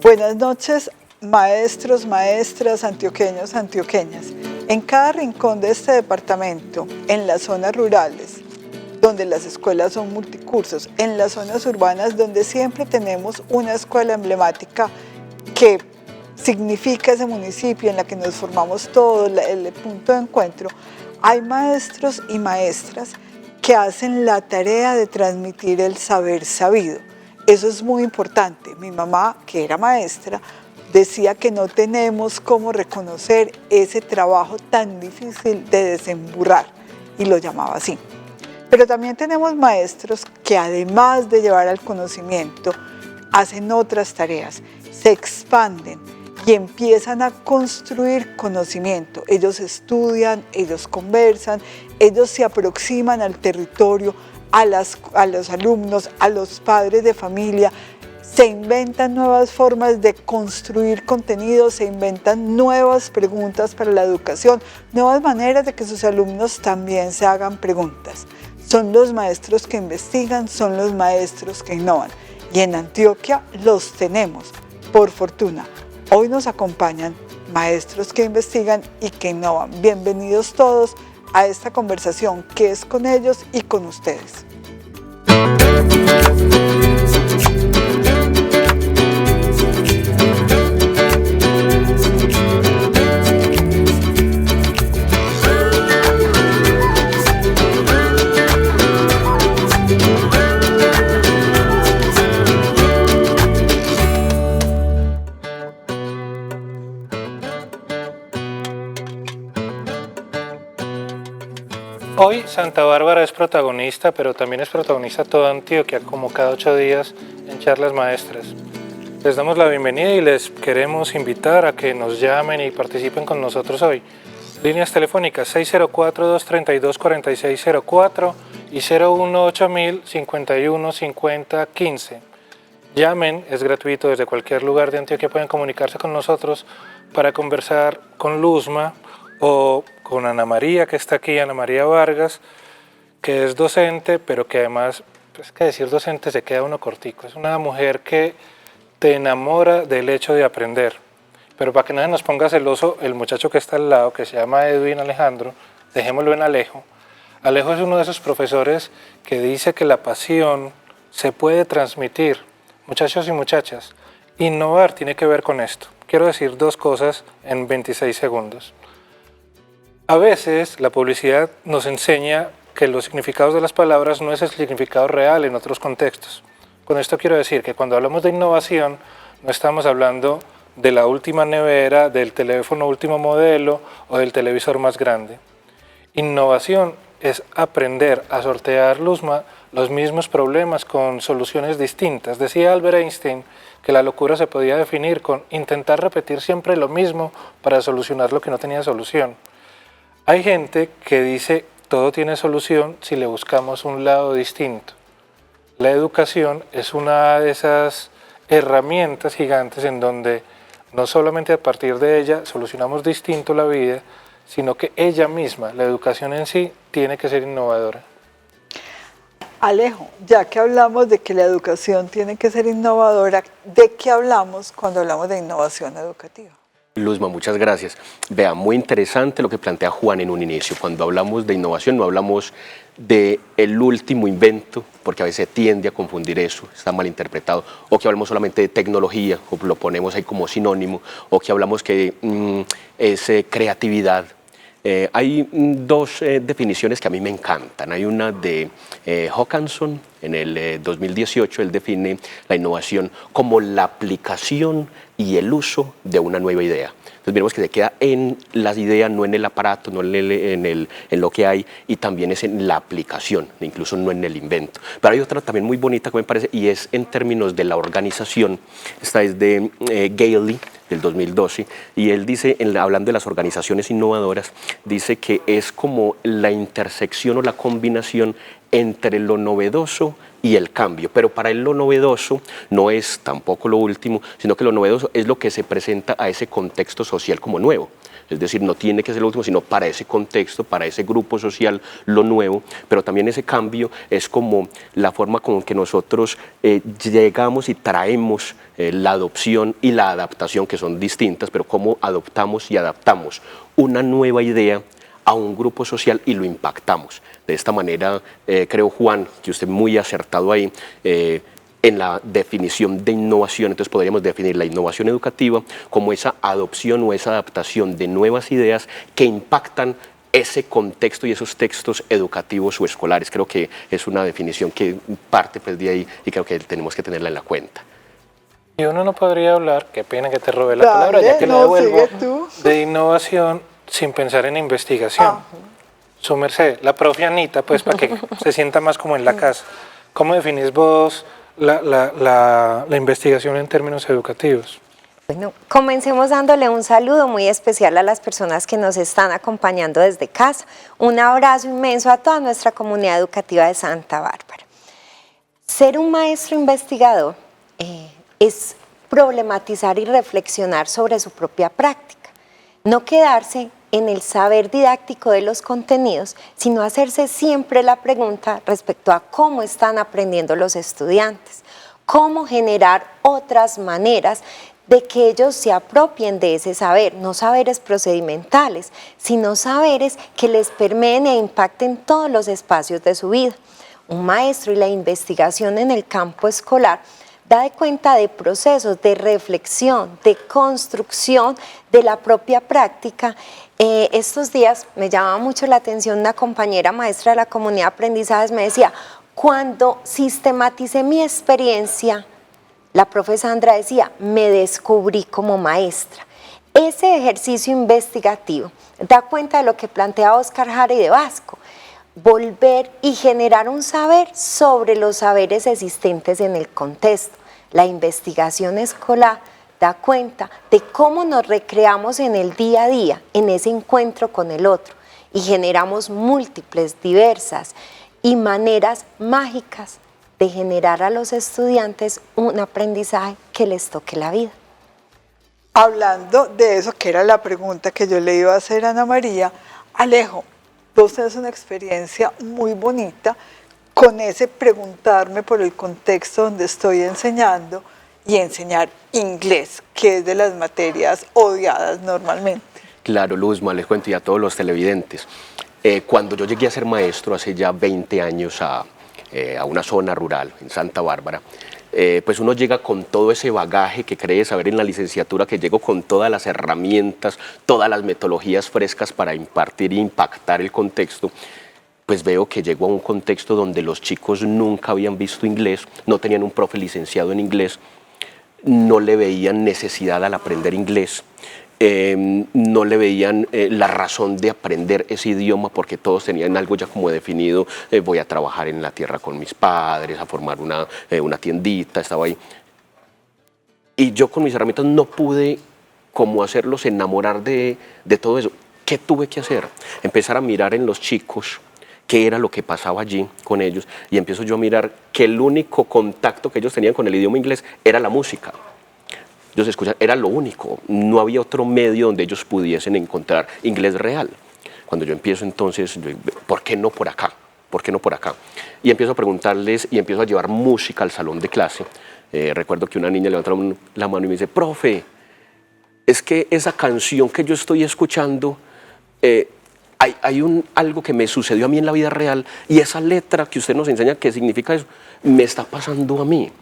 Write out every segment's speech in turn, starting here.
Buenas noches, maestros, maestras, antioqueños, antioqueñas. En cada rincón de este departamento, en las zonas rurales, donde las escuelas son multicursos, en las zonas urbanas, donde siempre tenemos una escuela emblemática que significa ese municipio en la que nos formamos todos, el punto de encuentro, hay maestros y maestras que hacen la tarea de transmitir el saber sabido. Eso es muy importante. Mi mamá, que era maestra, decía que no tenemos cómo reconocer ese trabajo tan difícil de desemburrar, y lo llamaba así. Pero también tenemos maestros que, además de llevar al conocimiento, hacen otras tareas, se expanden y empiezan a construir conocimiento. Ellos estudian, ellos conversan, ellos se aproximan al territorio, a los alumnos, a los padres de familia, se inventan nuevas formas de construir contenido, se inventan nuevas preguntas para la educación, nuevas maneras de que sus alumnos también se hagan preguntas. Son los maestros que investigan, son los maestros que innovan. Y en Antioquia los tenemos, por fortuna. Hoy nos acompañan maestros que investigan y que innovan. Bienvenidos todos a esta conversación que es con ellos y con ustedes. Hoy Santa Bárbara es protagonista, pero también es protagonista toda Antioquia, como cada 8 días en Charlas Maestras. Les damos la bienvenida y les queremos invitar a que nos llamen y participen con nosotros hoy. Líneas telefónicas 604-232-4604 y 018-051-50-15. Llamen, es gratuito, desde cualquier lugar de Antioquia pueden comunicarse con nosotros para conversar con Luzma o con Ana María, que está aquí, Ana María Vargas, que es docente, pero que además, pues que decir docente se queda uno cortico. Es una mujer que te enamora del hecho de aprender. Pero para que no se nos ponga celoso el muchacho que está al lado, que se llama Edwin Alejandro, dejémoslo en Alejo. Alejo es uno de esos profesores que dice que la pasión se puede transmitir. Muchachos y muchachas, innovar tiene que ver con esto. Quiero decir dos cosas en 26 segundos. A veces la publicidad nos enseña que los significados de las palabras no es el significado real en otros contextos. Con esto quiero decir que cuando hablamos de innovación no estamos hablando de la última nevera, del teléfono último modelo o del televisor más grande. Innovación es aprender a sortear, Luzma, los mismos problemas con soluciones distintas. Decía Albert Einstein que la locura se podía definir con intentar repetir siempre lo mismo para solucionar lo que no tenía solución. Hay gente que dice todo tiene solución si le buscamos un lado distinto. La educación es una de esas herramientas gigantes en donde no solamente a partir de ella solucionamos distinto la vida, sino que ella misma, la educación en sí, tiene que ser innovadora. Alejo, ya que hablamos de que la educación tiene que ser innovadora, ¿de qué hablamos cuando hablamos de innovación educativa? Luzma, muchas gracias. Vea, muy interesante lo que plantea Juan en un inicio. Cuando hablamos de innovación no hablamos del último invento, porque a veces tiende a confundir eso, está mal interpretado, o que hablamos solamente de tecnología, o lo ponemos ahí como sinónimo, o que hablamos que es creatividad. Hay dos definiciones que a mí me encantan. Hay una de Hawkinson, en el 2018, él define la innovación como la aplicación y el uso de una nueva idea. Entonces miremos que se queda en las ideas, no en el aparato, no en lo que hay, y también es en la aplicación, incluso no en el invento. Pero hay otra también muy bonita que me parece, y es en términos de la organización. Esta es de Gailey, del 2012, y él dice, hablando de las organizaciones innovadoras, dice que es como la intersección o la combinación entre lo novedoso y el cambio, pero para él lo novedoso no es tampoco lo último, sino que lo novedoso es lo que se presenta a ese contexto social como nuevo. Es decir, no tiene que ser lo último, sino para ese contexto, para ese grupo social, lo nuevo, pero también ese cambio es como la forma con que nosotros llegamos y traemos la adopción y la adaptación, que son distintas, pero cómo adoptamos y adaptamos una nueva idea a un grupo social y lo impactamos. De esta manera, creo, Juan, que usted muy acertado ahí, en la definición de innovación. Entonces podríamos definir la innovación educativa como esa adopción o esa adaptación de nuevas ideas que impactan ese contexto y esos textos educativos o escolares. Creo que es una definición que parte pues, de ahí y creo que tenemos que tenerla en la cuenta. Y uno no podría hablar, qué pena que te robé la palabra, ya que la devuelvo, de innovación sin pensar en investigación. Su merced, la profe Anita, pues para que se sienta más como en la casa. ¿Cómo definís vos la investigación en términos educativos? Bueno, comencemos dándole un saludo muy especial a las personas que nos están acompañando desde casa. Un abrazo inmenso a toda nuestra comunidad educativa de Santa Bárbara. Ser un maestro investigador es problematizar y reflexionar sobre su propia práctica. No quedarse en el saber didáctico de los contenidos, sino hacerse siempre la pregunta respecto a cómo están aprendiendo los estudiantes, cómo generar otras maneras de que ellos se apropien de ese saber, no saberes procedimentales, sino saberes que les permeen e impacten todos los espacios de su vida. Un maestro y la investigación en el campo escolar da de cuenta de procesos de reflexión, de construcción de la propia práctica. Estos días me llamaba mucho la atención una compañera maestra de la comunidad de aprendizajes, me decía, cuando sistematicé mi experiencia, la profe Sandra decía, me descubrí como maestra. Ese ejercicio investigativo da cuenta de lo que plantea Oscar Jara y de Vasco, volver y generar un saber sobre los saberes existentes en el contexto. La investigación escolar da cuenta de cómo nos recreamos en el día a día, en ese encuentro con el otro, y generamos múltiples, diversas y maneras mágicas de generar a los estudiantes un aprendizaje que les toque la vida. Hablando de eso, que era la pregunta que yo le iba a hacer a Ana María, Alejo, vos tenés una experiencia muy bonita con ese preguntarme por el contexto donde estoy enseñando y enseñar inglés, que es de las materias odiadas normalmente. Claro, Luzma, les cuento y a todos los televidentes. Cuando yo llegué a ser maestro hace ya 20 años a una zona rural en Santa Bárbara, pues uno llega con todo ese bagaje que cree saber en la licenciatura, que llego con todas las herramientas, todas las metodologías frescas para impartir e impactar el contexto. Pues veo que llego a un contexto donde los chicos nunca habían visto inglés, no tenían un profe licenciado en inglés, no le veían necesidad al aprender inglés, no le veían la razón de aprender ese idioma porque todos tenían algo ya como definido, voy a trabajar en la tierra con mis padres, a formar una tiendita, estaba ahí. Y yo con mis herramientas no pude como hacerlos enamorar de todo eso. ¿Qué tuve que hacer? Empezar a mirar en los chicos qué era lo que pasaba allí con ellos y empiezo yo a mirar que el único contacto que ellos tenían con el idioma inglés era la música. Ellos escuchan, era lo único, no había otro medio donde ellos pudiesen encontrar inglés real. Cuando yo empiezo entonces, ¿por qué no por acá? ¿Por qué no por acá? Y empiezo a preguntarles y empiezo a llevar música al salón de clase. Recuerdo que una niña levantó la mano y me dice, profe, es que esa canción que yo estoy escuchando, hay algo que me sucedió a mí en la vida real y esa letra que usted nos enseña qué significa eso, me está pasando a mí.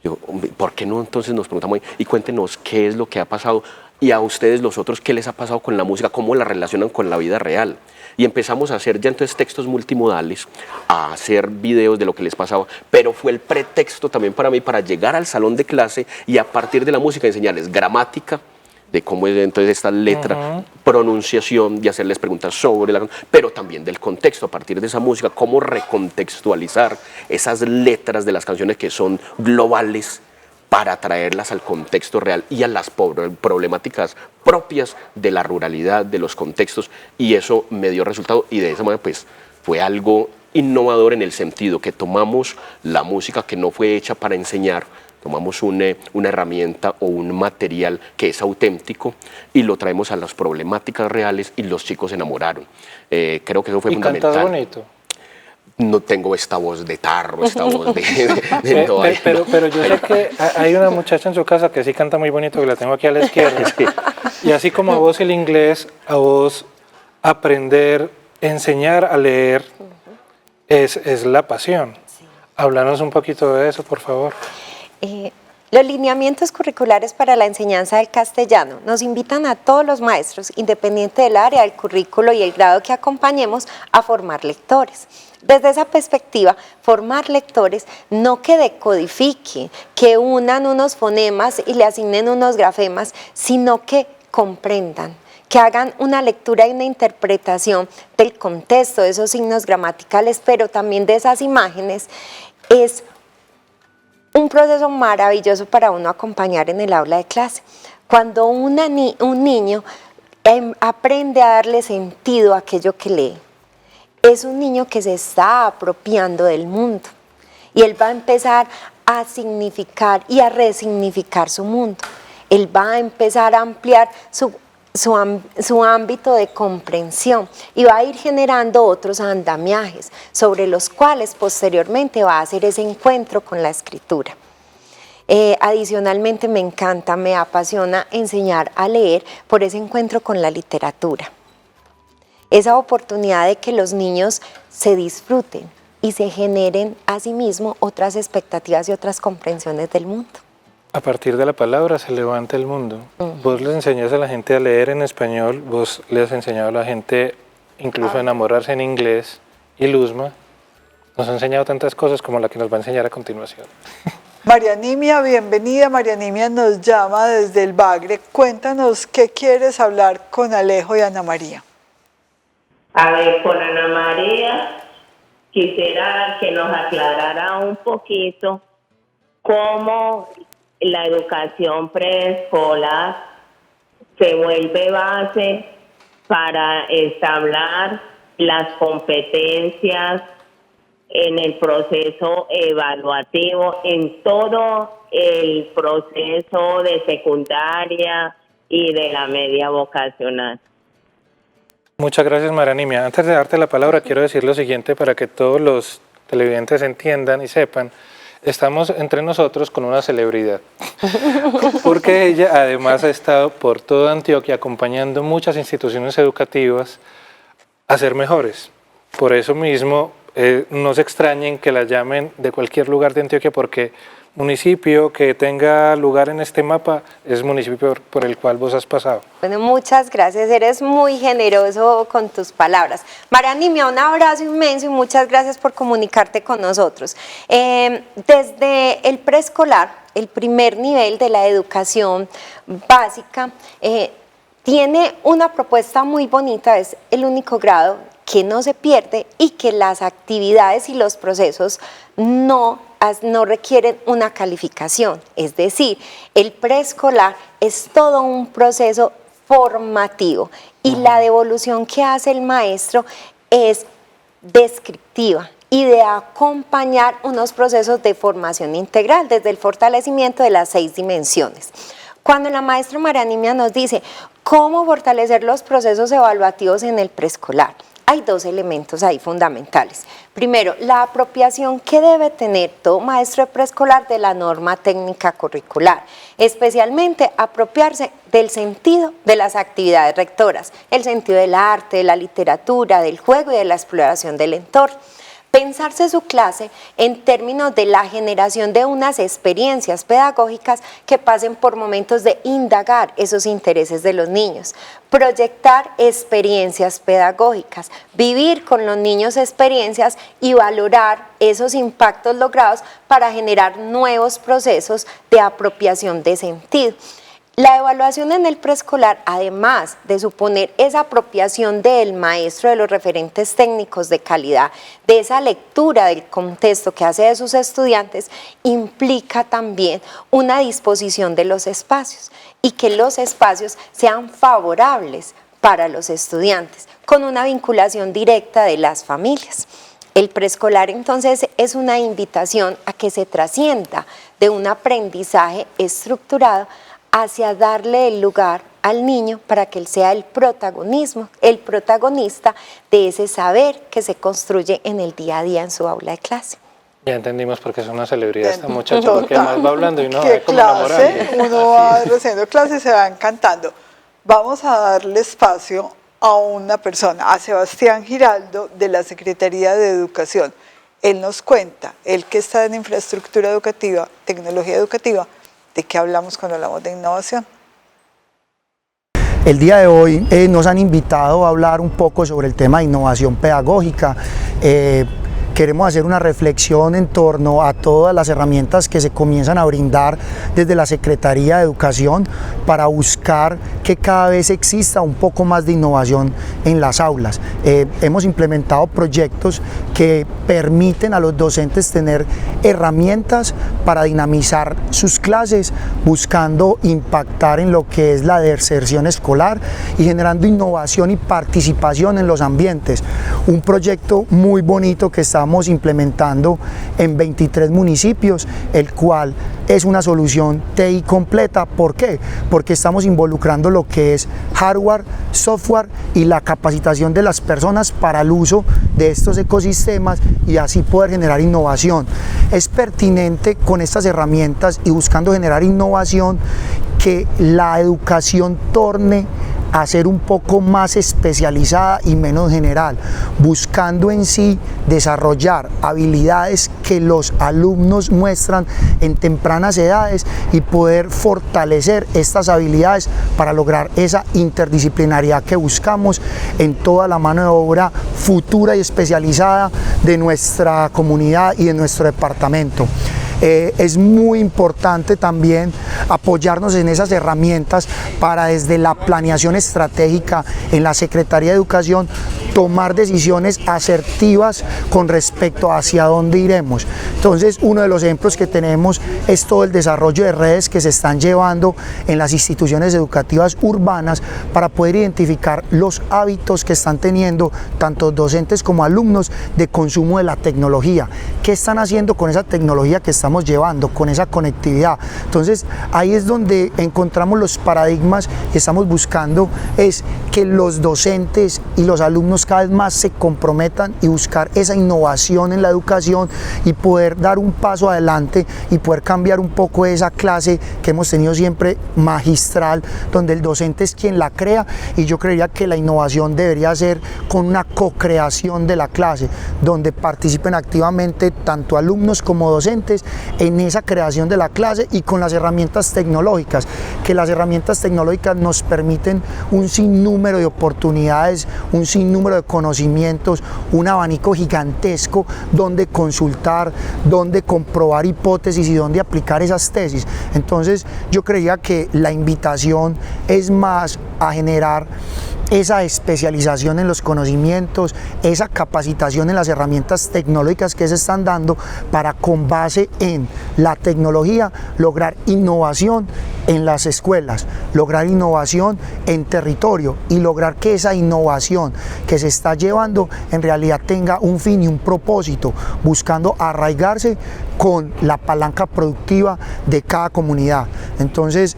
Digo, ¿por qué no entonces nos preguntamos y cuéntenos qué es lo que ha pasado y a ustedes los otros qué les ha pasado con la música, cómo la relacionan con la vida real? Y empezamos a hacer ya entonces textos multimodales, a hacer videos de lo que les pasaba, pero fue el pretexto también para mí para llegar al salón de clase y a partir de la música enseñarles gramática, de cómo es entonces esta letra, pronunciación y hacerles preguntas sobre la, pero también del contexto, a partir de esa música, cómo recontextualizar esas letras de las canciones que son globales para traerlas al contexto real y a las problemáticas propias de la ruralidad, de los contextos, y eso me dio resultado y de esa manera pues fue algo innovador en el sentido que tomamos la música que no fue hecha para enseñar, tomamos una herramienta o un material que es auténtico y lo traemos a las problemáticas reales y los chicos se enamoraron. Creo que eso fue fundamental. ¿Y cantas bonito? No tengo esta voz de tarro, esta voz pero yo sé que hay una muchacha en su casa que sí canta muy bonito, que la tengo aquí a la izquierda. Sí. Y así como a vos el inglés, a vos aprender, enseñar a leer es la pasión. Sí. Háblanos un poquito de eso, por favor. Los lineamientos curriculares para la enseñanza del castellano nos invitan a todos los maestros, independiente del área, del currículo y el grado que acompañemos, a formar lectores. Desde esa perspectiva, formar lectores no que decodifiquen, que unan unos fonemas y le asignen unos grafemas, sino que comprendan, que hagan una lectura y una interpretación del contexto, de esos signos gramaticales, pero también de esas imágenes. Es un proceso maravilloso para uno acompañar en el aula de clase. Cuando un niño aprende a darle sentido a aquello que lee, es un niño que se está apropiando del mundo y él va a empezar a significar y a resignificar su mundo. Él va a empezar a ampliar su ámbito de comprensión y va a ir generando otros andamiajes sobre los cuales posteriormente va a hacer ese encuentro con la escritura. Adicionalmente me encanta, me apasiona enseñar a leer por ese encuentro con la literatura. Esa oportunidad de que los niños se disfruten y se generen a sí mismos otras expectativas y otras comprensiones del mundo. A partir de la palabra se levanta el mundo. Vos les enseñas a la gente a leer en español, vos les has enseñado a la gente incluso a enamorarse en inglés, y Luzma nos ha enseñado tantas cosas como la que nos va a enseñar a continuación. María Nimia, bienvenida. María Nimia nos llama desde el Bagre. Cuéntanos qué quieres hablar con Alejo y Ana María. A ver, con Ana María quisiera que nos aclarara un poquito cómo la educación preescolar se vuelve base para establecer las competencias en el proceso evaluativo, en todo el proceso de secundaria y de la media vocacional. Muchas gracias, María Nimia. Antes de darte la palabra, quiero decir lo siguiente para que todos los televidentes entiendan y sepan. Estamos entre nosotros con una celebridad, porque ella además ha estado por toda Antioquia acompañando muchas instituciones educativas a ser mejores. Por eso mismo, no se extrañen que la llamen de cualquier lugar de Antioquia, porque municipio que tenga lugar en este mapa es municipio por el cual vos has pasado. Bueno, muchas gracias, eres muy generoso con tus palabras. María Nimia, un abrazo inmenso y muchas gracias por comunicarte con nosotros. Desde el preescolar, el primer nivel de la educación básica, tiene una propuesta muy bonita, es el único grado que no se pierde y que las actividades y los procesos no requieren una calificación. Es decir, el preescolar es todo un proceso formativo y la devolución que hace el maestro es descriptiva y de acompañar unos procesos de formación integral desde el fortalecimiento de las 6 dimensiones. Cuando la maestra María Nimia nos dice cómo fortalecer los procesos evaluativos en el preescolar, hay 2 elementos ahí fundamentales. Primero, la apropiación que debe tener todo maestro de preescolar de la norma técnica curricular, especialmente apropiarse del sentido de las actividades rectoras, el sentido del arte, de la literatura, del juego y de la exploración del entorno. Pensarse su clase en términos de la generación de unas experiencias pedagógicas que pasen por momentos de indagar esos intereses de los niños, proyectar experiencias pedagógicas, vivir con los niños experiencias y valorar esos impactos logrados para generar nuevos procesos de apropiación de sentido. La evaluación en el preescolar, además de suponer esa apropiación del maestro de los referentes técnicos de calidad, de esa lectura del contexto que hace de sus estudiantes, implica también una disposición de los espacios y que los espacios sean favorables para los estudiantes, con una vinculación directa de las familias. El preescolar entonces es una invitación a que se trascienda de un aprendizaje estructurado hacia darle el lugar al niño para que él sea el protagonista de ese saber que se construye en el día a día en su aula de clase. Ya entendimos por qué es una celebridad esta muchacha, porque además va hablando y no ¿Qué como enamorada. uno va haciendo clase y se va encantando. Vamos a darle espacio a una persona, a Sebastián Giraldo de la Secretaría de Educación. Él nos cuenta, él que está en infraestructura educativa, tecnología educativa, ¿de qué hablamos cuando hablamos de innovación? El día de hoy nos han invitado a hablar un poco sobre el tema de innovación pedagógica. Queremos hacer una reflexión en torno a todas las herramientas que se comienzan a brindar desde la Secretaría de Educación para buscar que cada vez exista un poco más de innovación en las aulas. Hemos implementado proyectos que permiten a los docentes tener herramientas para dinamizar sus clases, buscando impactar en lo que es la deserción escolar y generando innovación y participación en los ambientes. Un proyecto muy bonito que estamos implementando en 23 municipios, el cual es una solución TI completa. ¿Por qué? Porque estamos involucrando lo que es hardware, software y la capacitación de las personas para el uso de estos ecosistemas y así poder generar innovación. Es pertinente con estas herramientas y buscando generar innovación que la educación torne a ser un poco más especializada y menos general, buscando en sí desarrollar habilidades que los alumnos muestran en tempranas edades y poder fortalecer estas habilidades para lograr esa interdisciplinariedad que buscamos en toda la mano de obra futura y especializada de nuestra comunidad y de nuestro departamento. Es muy importante también apoyarnos en esas herramientas para desde la planeación estratégica en la Secretaría de Educación tomar decisiones asertivas con respecto a hacia dónde iremos. Entonces, uno de los ejemplos que tenemos es todo el desarrollo de redes que se están llevando en las instituciones educativas urbanas para poder identificar los hábitos que están teniendo tanto docentes como alumnos de consumo de la tecnología. ¿Qué están haciendo con esa tecnología que estamos llevando, con esa conectividad? Entonces, ahí es donde encontramos los paradigmas y estamos buscando es que los docentes y los alumnos cada vez más se comprometan y buscar esa innovación en la educación y poder dar un paso adelante y poder cambiar un poco esa clase que hemos tenido siempre magistral, donde el docente es quien la crea, y yo creería que la innovación debería ser con una co-creación de la clase, donde participen activamente tanto alumnos como docentes en esa creación de la clase y con las herramientas tecnológicas, que las herramientas tecnológicas nos permiten un sinnúmero de oportunidades, un sinnúmero de conocimientos, un abanico gigantesco donde consultar, donde comprobar hipótesis y donde aplicar esas tesis. Entonces yo creía que la invitación es más a generar esa especialización en los conocimientos, esa capacitación en las herramientas tecnológicas que se están dando para, con base en la tecnología, lograr innovación en las escuelas, lograr innovación en territorio y lograr que esa innovación que se está llevando en realidad tenga un fin y un propósito, buscando arraigarse con la palanca productiva de cada comunidad. Entonces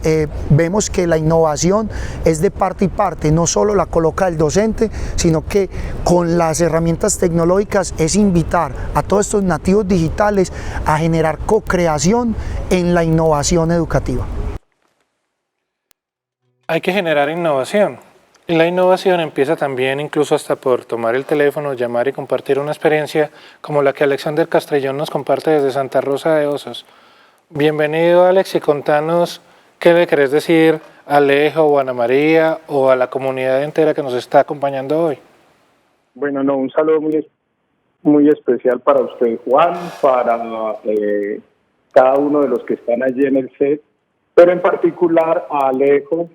vemos que la innovación es de parte y parte, no solo la coloca el docente, sino que con las herramientas tecnológicas es invitar a todos estos nativos digitales a generar co-creación en la innovación educativa. Hay que generar innovación. Y la innovación empieza también incluso hasta por tomar el teléfono, llamar y compartir una experiencia como la que Alexander Castrellón nos comparte desde Santa Rosa de Osos. Bienvenido, Alex, y contanos qué le querés decir a Alejo o a Ana María o a la comunidad entera que nos está acompañando hoy. Bueno, un saludo muy especial para usted, Juan, para cada uno de los que están allí en el set, pero en particular a Alejo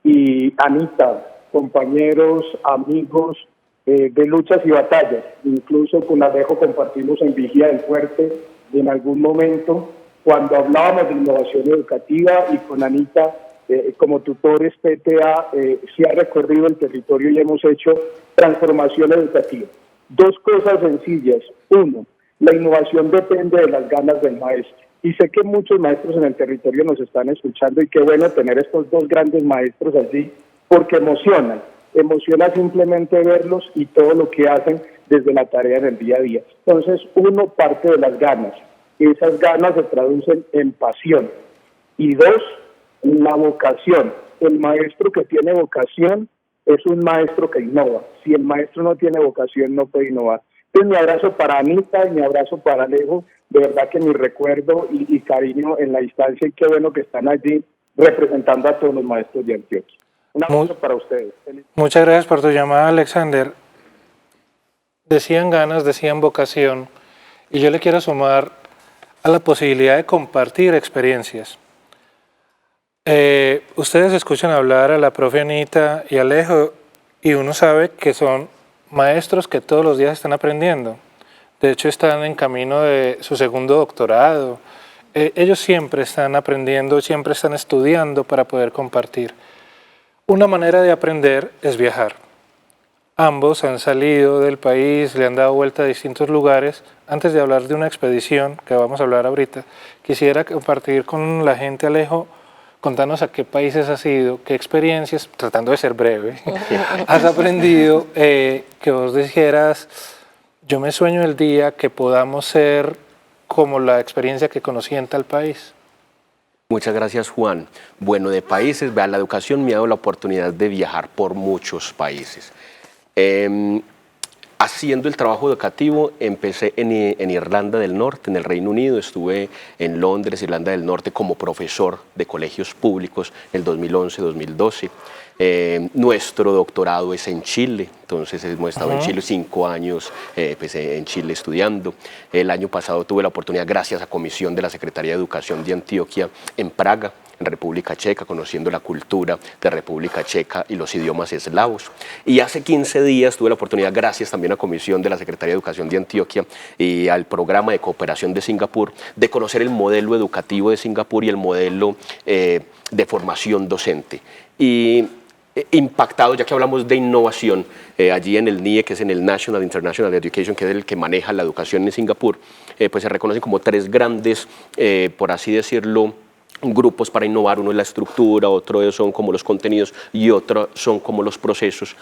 y Anita, compañeros, amigos de luchas y batallas. Incluso con Alejo compartimos en Vigía del Fuerte en algún momento cuando hablábamos de innovación educativa, y con Anita como tutores PTA sí ha recorrido el territorio y hemos hecho transformación educativa. Dos cosas sencillas. Uno, la innovación depende de las ganas del maestro. Y sé que muchos maestros en el territorio nos están escuchando y qué bueno tener estos dos grandes maestros allí porque emocionan. Emociona simplemente verlos y todo lo que hacen desde la tarea en el día a día. Entonces, uno parte de las ganas. Esas ganas se traducen en pasión. Y dos, la vocación. El maestro que tiene vocación es un maestro que innova. Si el maestro no tiene vocación, no puede innovar. Entonces, mi abrazo para Anita y mi abrazo para Alejo. De verdad que mi recuerdo y cariño en la distancia, y qué bueno que están allí representando a todos los maestros de Antioquia. Un abrazo para ustedes. Muchas gracias por tu llamada, Alexander. Decían ganas, decían vocación, y yo le quiero sumar a la posibilidad de compartir experiencias. Ustedes escuchan hablar a la profe Anita y Alejo y uno sabe que son maestros que todos los días están aprendiendo. De hecho, están en camino de su segundo doctorado. Ellos siempre están aprendiendo, siempre están estudiando para poder compartir. Una manera de aprender es viajar. Ambos han salido del país, le han dado vuelta a distintos lugares. Antes de hablar de una expedición, que vamos a hablar ahorita, quisiera compartir con la gente, Alejo, contanos a qué países has ido, qué experiencias, tratando de ser breve, has aprendido, que vos dijeras, yo me sueño el día que podamos ser como la experiencia que conocí en tal país. Muchas gracias, Juan. Bueno, de países, vean, la educación me ha dado la oportunidad de viajar por muchos países. Haciendo el trabajo educativo, empecé en Irlanda del Norte, en el Reino Unido. Estuve en Londres, Irlanda del Norte, como profesor de colegios públicos en el 2011-2012. Nuestro doctorado es en Chile, entonces hemos estado en Chile 5 años en Chile estudiando. El año pasado tuve la oportunidad, gracias a comisión de la Secretaría de Educación de Antioquia, en Praga, en República Checa, conociendo la cultura de República Checa y los idiomas eslavos. Y hace 15 días tuve la oportunidad, gracias también a comisión de la Secretaría de Educación de Antioquia y al programa de cooperación de Singapur, de conocer el modelo educativo de Singapur y el modelo de formación docente. Y impactado, ya que hablamos de innovación, allí en el NIE, que es en el National International Education, que es el que maneja la educación en Singapur, pues se reconocen como 3 grandes, por así decirlo, grupos para innovar. Uno es la estructura, otro son como los contenidos y otro son como los procesos.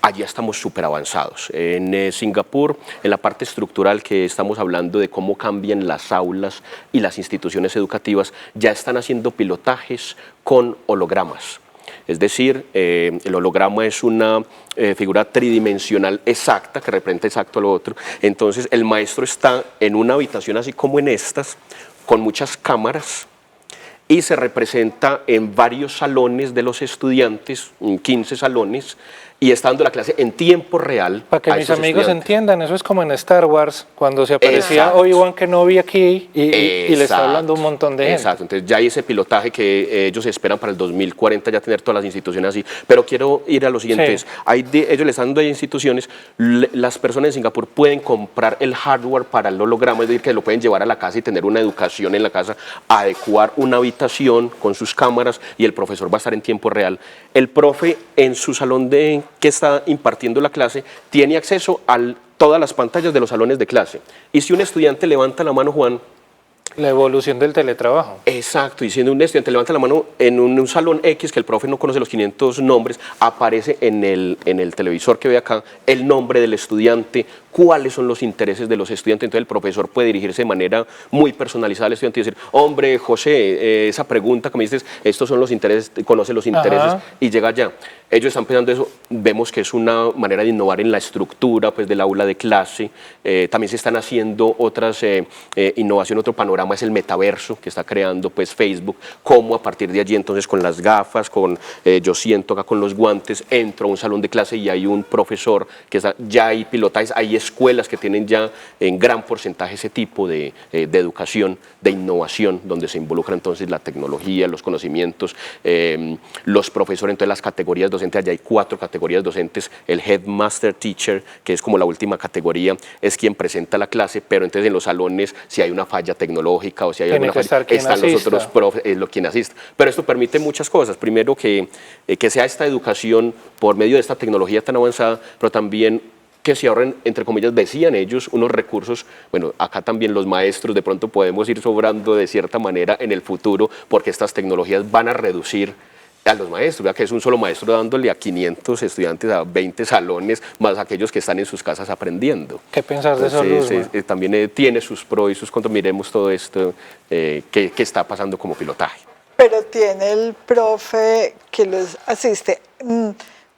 Allí estamos súper avanzados. En Singapur, en la parte estructural, que estamos hablando de cómo cambian las aulas y las instituciones educativas, ya están haciendo pilotajes con hologramas. Es decir, el holograma es una figura tridimensional exacta, que representa exacto a lo otro. Entonces, el maestro está en una habitación así como en estas, con muchas cámaras, y se representa en varios salones de los estudiantes, 15 salones, y está dando la clase en tiempo real. Para que mis amigos entiendan, eso es como en Star Wars, cuando se aparecía Obi-Wan Kenobi aquí y le está hablando un montón de gente. Exacto, entonces ya hay ese pilotaje que ellos esperan para el 2040 ya tener todas las instituciones así. Pero quiero ir a lo siguiente, sí. Ellos le están dando a instituciones, las personas en Singapur pueden comprar el hardware para el holograma, es decir, que lo pueden llevar a la casa y tener una educación en la casa, adecuar una habitación con sus cámaras y el profesor va a estar en tiempo real. El profe en su salón que está impartiendo la clase tiene acceso a todas las pantallas de los salones de clase. Y si un estudiante levanta la mano, Juan... La evolución del teletrabajo. Exacto, y siendo un estudiante levanta la mano en un salón X, que el profe no conoce los 500 nombres, aparece en el televisor que ve acá el nombre del estudiante, cuáles son los intereses de los estudiantes. Entonces el profesor puede dirigirse de manera muy personalizada al estudiante y decir, hombre, José, esa pregunta que me dices, estos son los intereses, conoce los intereses y llega allá. Ellos están pensando eso, vemos que es una manera de innovar en la estructura pues, del aula de clase. También se están haciendo otras innovaciones, otro panorama es el metaverso que está creando pues, Facebook, cómo a partir de allí entonces con las gafas, yo siento acá con los guantes, entro a un salón de clase y hay un profesor que ya hay pilotajes, hay escuelas que tienen ya en gran porcentaje ese tipo de educación, de innovación, donde se involucra entonces la tecnología, los conocimientos, los profesores, entonces las categorías docentes, allá hay 4 categorías docentes, el Headmaster Teacher, que es como la última categoría, es quien presenta la clase, pero entonces en los salones, si hay una falla tecnológica o si hay alguna falla, están los otros profes, quien asiste. Pero esto permite muchas cosas, primero que sea esta educación por medio de esta tecnología tan avanzada, pero también que se ahorren, entre comillas, decían ellos, unos recursos. Bueno, acá también los maestros de pronto podemos ir sobrando de cierta manera en el futuro, porque estas tecnologías van a reducir a los maestros, ¿verdad? Que es un solo maestro dándole a 500 estudiantes a 20 salones, más aquellos que están en sus casas aprendiendo. ¿Qué pensás de eso, Luzma? También tiene sus pros y sus contras. Miremos todo esto que está pasando como pilotaje. Pero tiene el profe que los asiste.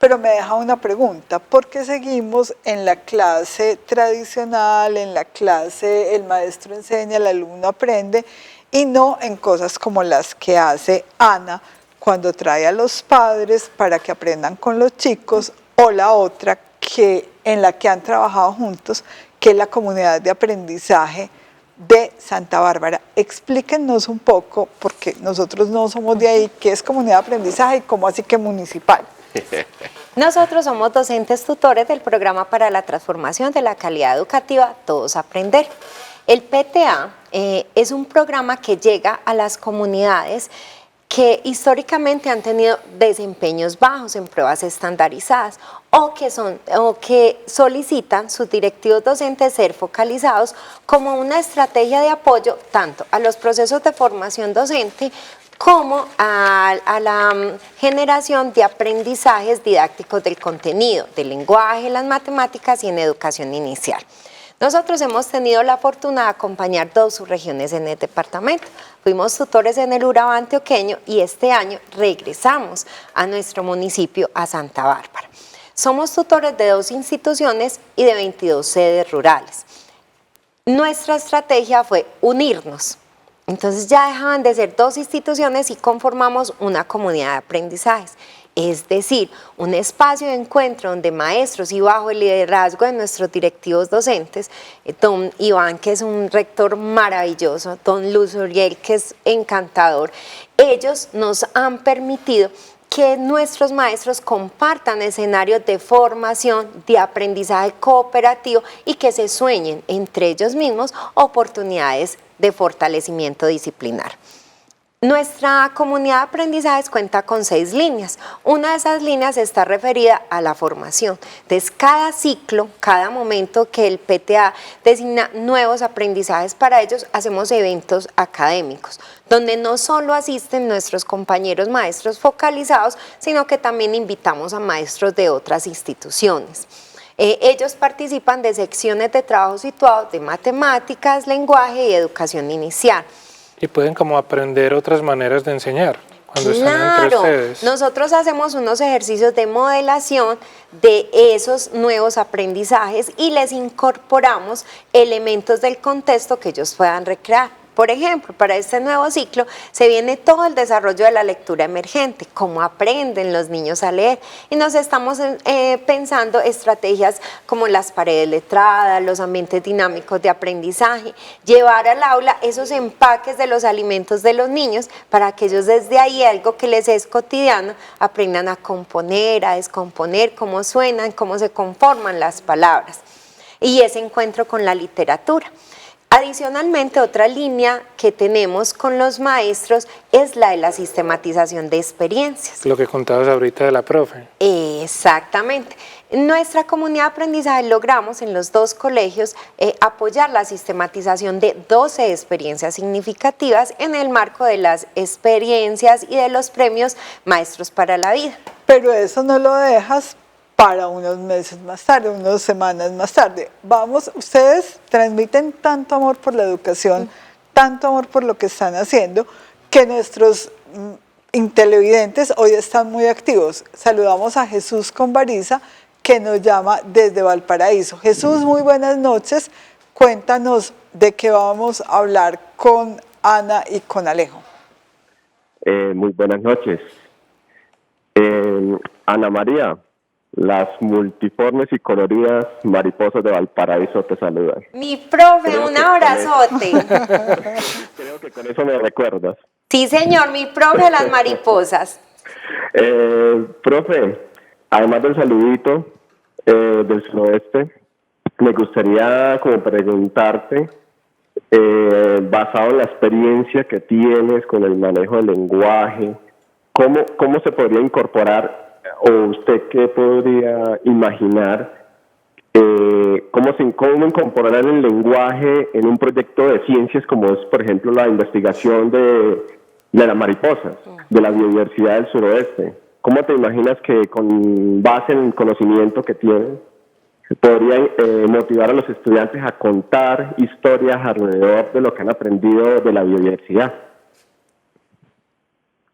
Pero me deja una pregunta, ¿por qué seguimos en la clase tradicional, en la clase el maestro enseña, el alumno aprende, y no en cosas como las que hace Ana cuando trae a los padres para que aprendan con los chicos, o la otra en la que han trabajado juntos, que es la comunidad de aprendizaje de Santa Bárbara? Explíquenos un poco, porque nosotros no somos de ahí, qué es comunidad de aprendizaje y cómo así que municipal. Nosotros somos docentes tutores del Programa para la Transformación de la Calidad Educativa Todos Aprender. El PTA es un programa que llega a las comunidades que históricamente han tenido desempeños bajos en pruebas estandarizadas o que solicitan sus directivos docentes ser focalizados como una estrategia de apoyo tanto a los procesos de formación docente como a la generación de aprendizajes didácticos del contenido, del lenguaje, las matemáticas y en educación inicial. Nosotros hemos tenido la fortuna de acompañar 2 subregiones en el departamento. Fuimos tutores en el Urabá antioqueño y este año regresamos a nuestro municipio, a Santa Bárbara. Somos tutores de 2 instituciones y de 22 sedes rurales. Nuestra estrategia fue unirnos. Entonces ya dejaban de ser 2 instituciones y conformamos una comunidad de aprendizajes. Es decir, un espacio de encuentro donde maestros y bajo el liderazgo de nuestros directivos docentes, don Iván, que es un rector maravilloso, don Luz Uriel, que es encantador, ellos nos han permitido que nuestros maestros compartan escenarios de formación, de aprendizaje cooperativo y que se sueñen entre ellos mismos oportunidades de fortalecimiento disciplinar. Nuestra comunidad de aprendizajes cuenta con 6 líneas. Una de esas líneas está referida a la formación. Entonces, cada ciclo, cada momento que el PTA designa nuevos aprendizajes para ellos, hacemos eventos académicos, donde no solo asisten nuestros compañeros maestros focalizados, sino que también invitamos a maestros de otras instituciones. Ellos participan de secciones de trabajo situados de matemáticas, lenguaje y educación inicial. Y pueden como aprender otras maneras de enseñar cuando están entre ustedes. Nosotros hacemos unos ejercicios de modelación de esos nuevos aprendizajes y les incorporamos elementos del contexto que ellos puedan recrear. Por ejemplo, para este nuevo ciclo se viene todo el desarrollo de la lectura emergente, cómo aprenden los niños a leer, y nos estamos pensando estrategias como las paredes letradas, los ambientes dinámicos de aprendizaje, llevar al aula esos empaques de los alimentos de los niños para que ellos desde ahí, algo que les es cotidiano, aprendan a componer, a descomponer, cómo suenan, cómo se conforman las palabras, y ese encuentro con la literatura. Adicionalmente, otra línea que tenemos con los maestros es la de la sistematización de experiencias. Lo que contabas ahorita de la profe. Exactamente. En nuestra comunidad de aprendizaje logramos en los 2 colegios apoyar la sistematización de 12 experiencias significativas en el marco de las experiencias y de los premios Maestros para la Vida. Pero eso no lo dejas para unos meses más tarde, unas semanas más tarde. Vamos, ustedes transmiten tanto amor por la educación, tanto amor por lo que están haciendo, que nuestros televidentes hoy están muy activos. Saludamos a Jesús Convariza, que nos llama desde Valparaíso. Jesús, muy buenas noches. Cuéntanos de qué vamos a hablar con Ana y con Alejo. Muy buenas noches. Ana María, las multiformes y coloridas mariposas de Valparaíso te saludan. Mi profe, un abrazote. Creo que con eso me recuerdas. Sí, señor, mi profe, las mariposas. Profe, además del saludito del suroeste, me gustaría como preguntarte, basado en la experiencia que tienes con el manejo del lenguaje, ¿cómo se podría incorporar, o usted qué podría imaginar cómo incorporar el lenguaje en un proyecto de ciencias como es, por ejemplo, la investigación de las mariposas, de la biodiversidad del suroeste. ¿Cómo te imaginas que con base en el conocimiento que tienen podría motivar a los estudiantes a contar historias alrededor de lo que han aprendido de la biodiversidad?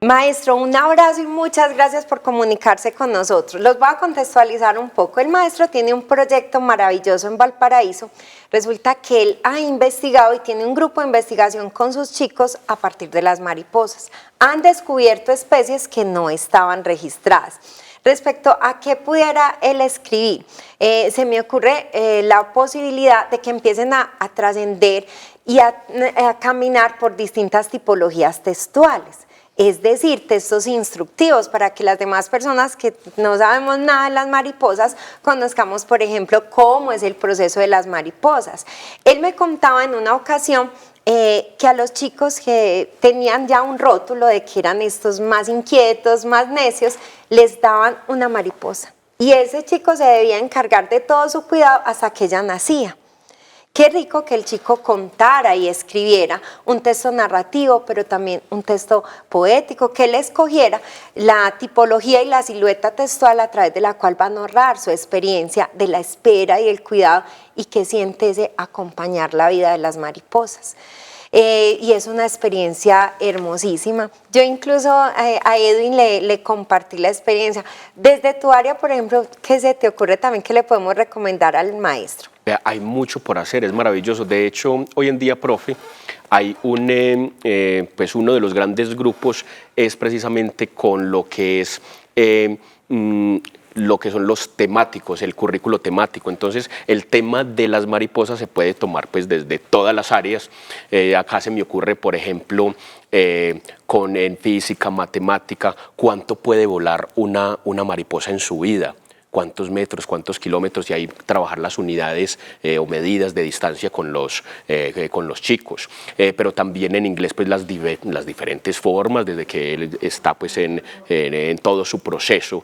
Maestro, un abrazo y muchas gracias por comunicarse con nosotros. Los voy a contextualizar un poco. El maestro tiene un proyecto maravilloso en Valparaíso. Resulta que él ha investigado y tiene un grupo de investigación con sus chicos a partir de las mariposas. Han descubierto especies que no estaban registradas. Respecto a qué pudiera él escribir, se me ocurre la posibilidad de que empiecen a trascender y a caminar por distintas tipologías textuales. Es decir, textos instructivos para que las demás personas que no sabemos nada de las mariposas conozcamos, por ejemplo, cómo es el proceso de las mariposas. Él me contaba en una ocasión que a los chicos que tenían ya un rótulo de que eran estos más inquietos, más necios, les daban una mariposa. Y ese chico se debía encargar de todo su cuidado hasta que ella nacía. Qué rico que el chico contara y escribiera un texto narrativo, pero también un texto poético, que él escogiera la tipología y la silueta textual a través de la cual va a narrar su experiencia de la espera y el cuidado y que siente ese acompañar la vida de las mariposas. Y es una experiencia hermosísima. Yo incluso a Edwin le compartí la experiencia. Desde tu área, por ejemplo, ¿qué se te ocurre también que le podemos recomendar al maestro? Hay mucho por hacer, es maravilloso. De hecho, hoy en día, profe, hay pues uno de los grandes grupos es precisamente con lo que es lo que son los temáticos, el currículo temático. Entonces, el tema de las mariposas se puede tomar pues desde todas las áreas. Acá se me ocurre, por ejemplo, en física, matemática, cuánto puede volar una mariposa en su vida. Cuántos metros, cuántos kilómetros, y ahí trabajar las unidades o medidas de distancia con los chicos. Pero también en inglés pues las diferentes formas, desde que él está pues en todo su proceso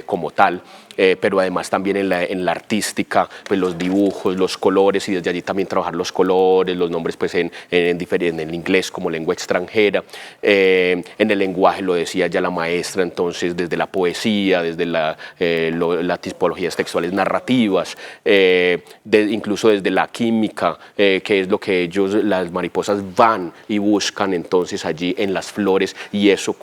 como tal. Pero además también en la artística, pues los dibujos, los colores, y desde allí también trabajar los colores, los nombres pues en el inglés como lengua extranjera. En el lenguaje, lo decía ya la maestra, entonces desde la poesía, desde las tipologías textuales narrativas, incluso desde la química, que es lo que las mariposas van y buscan entonces allí en las flores, y eso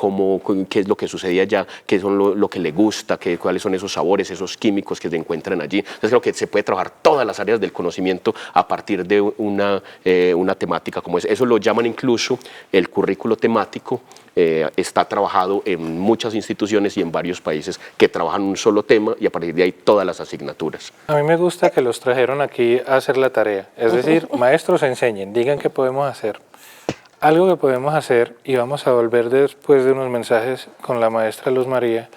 qué es lo que sucede allá, qué son lo que le gusta, cuáles son esos sabores, esos químicos que se encuentran allí. Entonces creo que se puede trabajar todas las áreas del conocimiento a partir de una temática como esa. Eso lo llaman incluso el currículo temático. Está trabajado en muchas instituciones y en varios países que trabajan un solo tema, y a partir de ahí todas las asignaturas. A mí me gusta que los trajeron aquí a hacer la tarea, es decir, maestros enseñen, digan qué podemos hacer. Algo que podemos hacer, y vamos a volver después de unos mensajes con la maestra Luz María,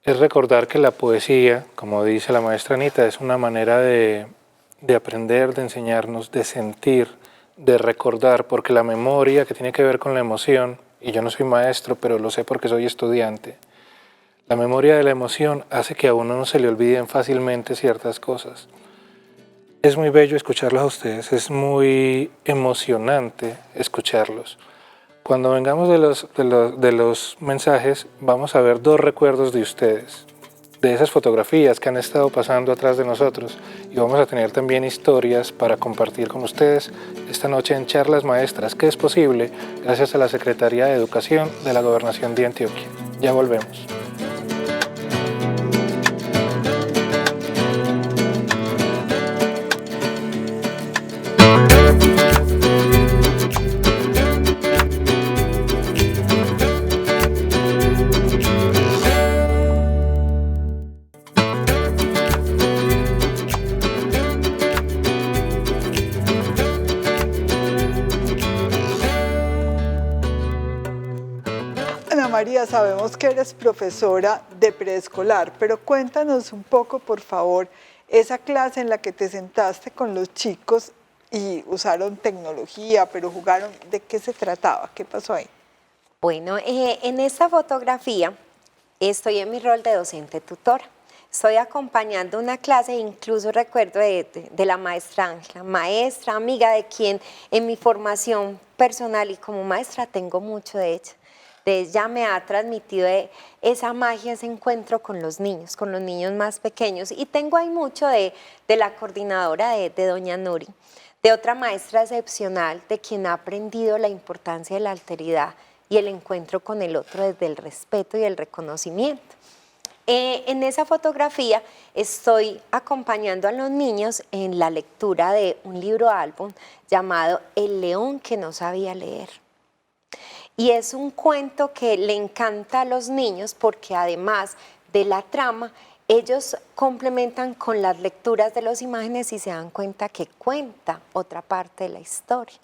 es recordar que la poesía, como dice la maestra Anita, es una manera de aprender, de enseñarnos, de sentir, de recordar, porque la memoria, que tiene que ver con la emoción, y yo no soy maestro, pero lo sé porque soy estudiante, la memoria de la emoción hace que a uno no se le olviden fácilmente ciertas cosas. Es muy bello escucharlos a ustedes, es muy emocionante escucharlos. Cuando vengamos de los mensajes, vamos a ver dos recuerdos de ustedes, de esas fotografías que han estado pasando atrás de nosotros, y vamos a tener también historias para compartir con ustedes esta noche en Charlas Maestras, que es posible gracias a la Secretaría de Educación de la Gobernación de Antioquia. Ya volvemos. Ana María, sabemos que eres profesora de preescolar, pero cuéntanos un poco, por favor, esa clase en la que te sentaste con los chicos y usaron tecnología, pero jugaron, ¿de qué se trataba? ¿Qué pasó ahí? Bueno, en esta fotografía estoy en mi rol de docente tutora. Estoy acompañando una clase, incluso recuerdo de la maestra Ángela, maestra, amiga de quien en mi formación personal y como maestra tengo mucho de ella. De ella me ha transmitido esa magia, ese encuentro con los niños más pequeños. Y tengo ahí mucho de la coordinadora de doña Nuri, de otra maestra excepcional, de quien ha aprendido la importancia de la alteridad y el encuentro con el otro desde el respeto y el reconocimiento. En esa fotografía estoy acompañando a los niños en la lectura de un libro álbum llamado El león que no sabía leer. Y es un cuento que le encanta a los niños porque además de la trama, ellos complementan con las lecturas de las imágenes y se dan cuenta que cuenta otra parte de la historia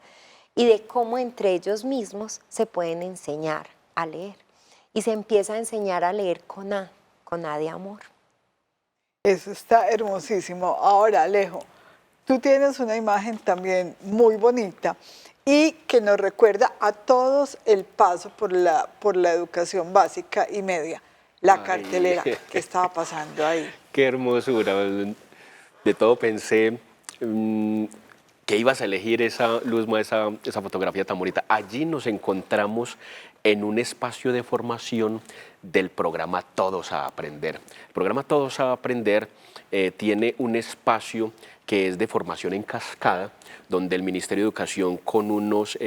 y de cómo entre ellos mismos se pueden enseñar a leer. Y se empieza a enseñar a leer con A de amor. Eso está hermosísimo. Ahora, Alejo, tú tienes una imagen también muy bonita y que nos recuerda a todos el paso por la educación básica y media, la cartelera que estaba pasando ahí. Qué hermosura. De todo pensé que ibas a elegir Luzma, esa fotografía tan bonita. Allí nos encontramos en un espacio de formación del programa Todos a Aprender. El programa Todos a Aprender tiene un espacio que es de formación en cascada, donde el Ministerio de Educación con unos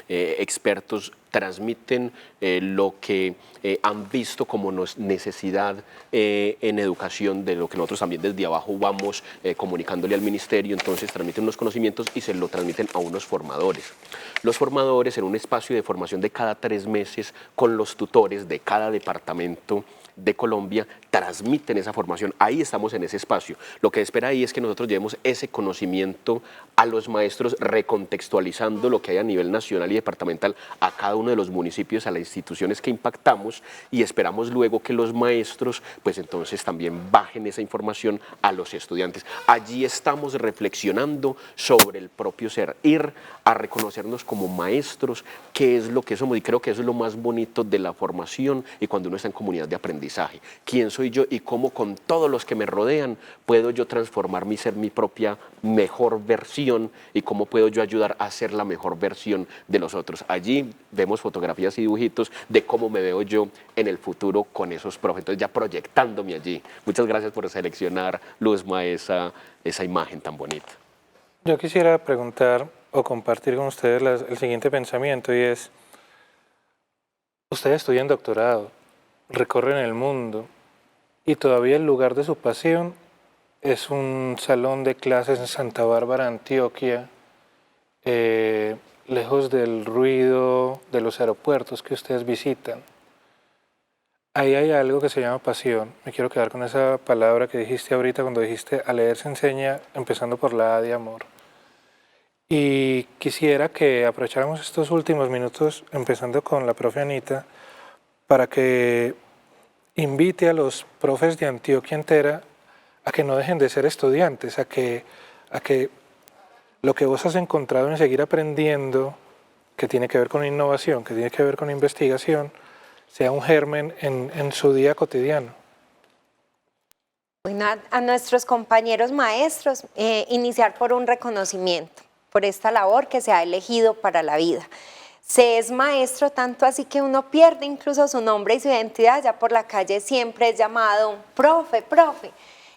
expertos transmiten lo que han visto como necesidad en educación, de lo que nosotros también desde abajo vamos comunicándole al Ministerio. Entonces transmiten unos conocimientos y se lo transmiten a unos formadores. Los formadores, en un espacio de formación de cada 3 meses con los tutores de cada departamento de Colombia, transmiten esa formación. Ahí estamos en ese espacio. Lo que espera ahí es que nosotros llevemos ese conocimiento a los maestros, recontextualizando lo que hay a nivel nacional y departamental a cada uno de los municipios, a las instituciones que impactamos, y esperamos luego que los maestros pues entonces también bajen esa información a los estudiantes. Allí estamos reflexionando sobre el propio ser, ir a reconocernos como maestros, qué es lo que somos, y creo que eso es lo más bonito de la formación y cuando uno está en comunidad de aprendizaje. ¿Quién soy yo y cómo con todos los que me rodean puedo yo transformarme y ser mi propia mejor versión, y cómo puedo yo ayudar a ser la mejor versión de los otros? Allí vemos fotografías y dibujitos de cómo me veo yo en el futuro con esos profes, entonces ya proyectándome allí. Muchas gracias por seleccionar, Luzma, esa imagen tan bonita. Yo quisiera preguntar o compartir con ustedes el siguiente pensamiento, y es: ustedes estudian doctorado, recorren el mundo y todavía el lugar de su pasión es un salón de clases en Santa Bárbara, Antioquia, lejos del ruido de los aeropuertos que ustedes visitan. Ahí hay algo que se llama pasión. Me quiero quedar con esa palabra que dijiste ahorita cuando dijiste a leer se enseña, empezando por la A de amor. Y quisiera que aprovecháramos estos últimos minutos, empezando con la profe Anita, para que invite a los profes de Antioquia entera a que no dejen de ser estudiantes, a que lo que vos has encontrado en seguir aprendiendo, que tiene que ver con innovación, que tiene que ver con investigación, sea un germen en su día cotidiano. Bueno, a nuestros compañeros maestros, iniciar por un reconocimiento, por esta labor que se ha elegido para la vida. Se es maestro tanto así que uno pierde incluso su nombre y su identidad, ya por la calle siempre es llamado profe, profe.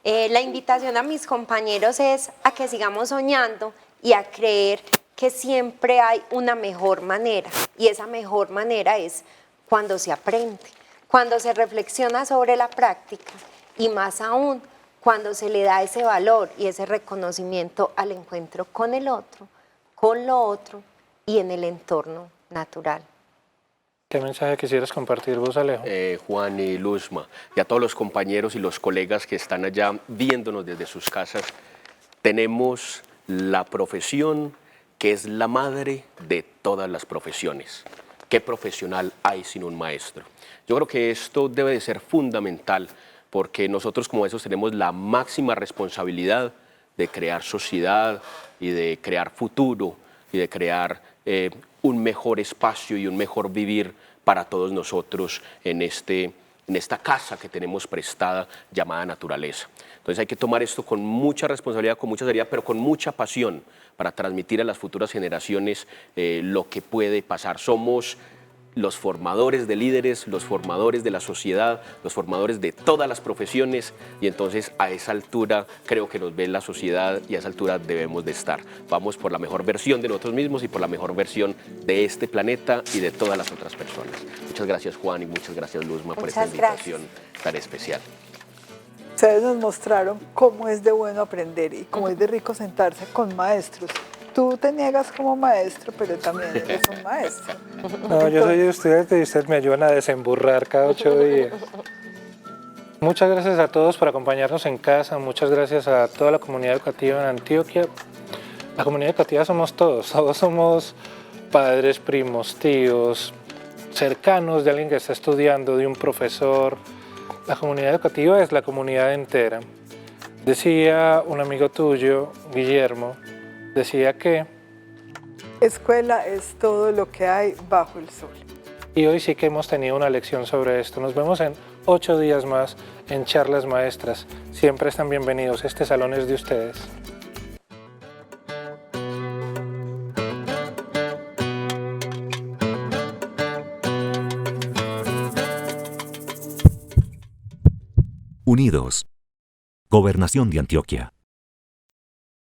La invitación a mis compañeros es a que sigamos soñando y a creer que siempre hay una mejor manera, y esa mejor manera es cuando se aprende, cuando se reflexiona sobre la práctica, y más aún cuando se le da ese valor y ese reconocimiento al encuentro con el otro, con lo otro y en el entorno natural. ¿Qué mensaje quisieras compartir vos, Alejo? Juan y Luzma, y a todos los compañeros y los colegas que están allá viéndonos desde sus casas, tenemos la profesión que es la madre de todas las profesiones. ¿Qué profesional hay sin un maestro? Yo creo que esto debe de ser fundamental, porque nosotros como esos tenemos la máxima responsabilidad de crear sociedad y de crear futuro y de crear un mejor espacio y un mejor vivir para todos nosotros en este en esta casa que tenemos prestada llamada naturaleza. Entonces hay que tomar esto con mucha responsabilidad, con mucha seriedad, pero con mucha pasión para transmitir a las futuras generaciones lo que puede pasar. Somos los formadores de líderes, los formadores de la sociedad, los formadores de todas las profesiones, y entonces a esa altura creo que nos ve la sociedad y a esa altura debemos de estar. Vamos por la mejor versión de nosotros mismos y por la mejor versión de este planeta y de todas las otras personas. Muchas gracias, Juan, y muchas gracias, Luzma, por esta invitación tan especial. Ustedes nos mostraron cómo es de bueno aprender y cómo es de rico sentarse con maestros. Tú te niegas como maestro, pero también eres un maestro. No, yo soy estudiante y ustedes me ayudan a desemburrar cada 8 días. Muchas gracias a todos por acompañarnos en casa, muchas gracias a toda la comunidad educativa en Antioquia. La comunidad educativa somos todos somos padres, primos, tíos, cercanos de alguien que está estudiando, de un profesor. La comunidad educativa es la comunidad entera. Decía un amigo tuyo, Guillermo, decía que escuela es todo lo que hay bajo el sol. Y hoy sí que hemos tenido una lección sobre esto. Nos vemos en 8 días más en Charlas Maestras. Siempre están bienvenidos. Este salón es de ustedes. Unidos. Gobernación de Antioquia.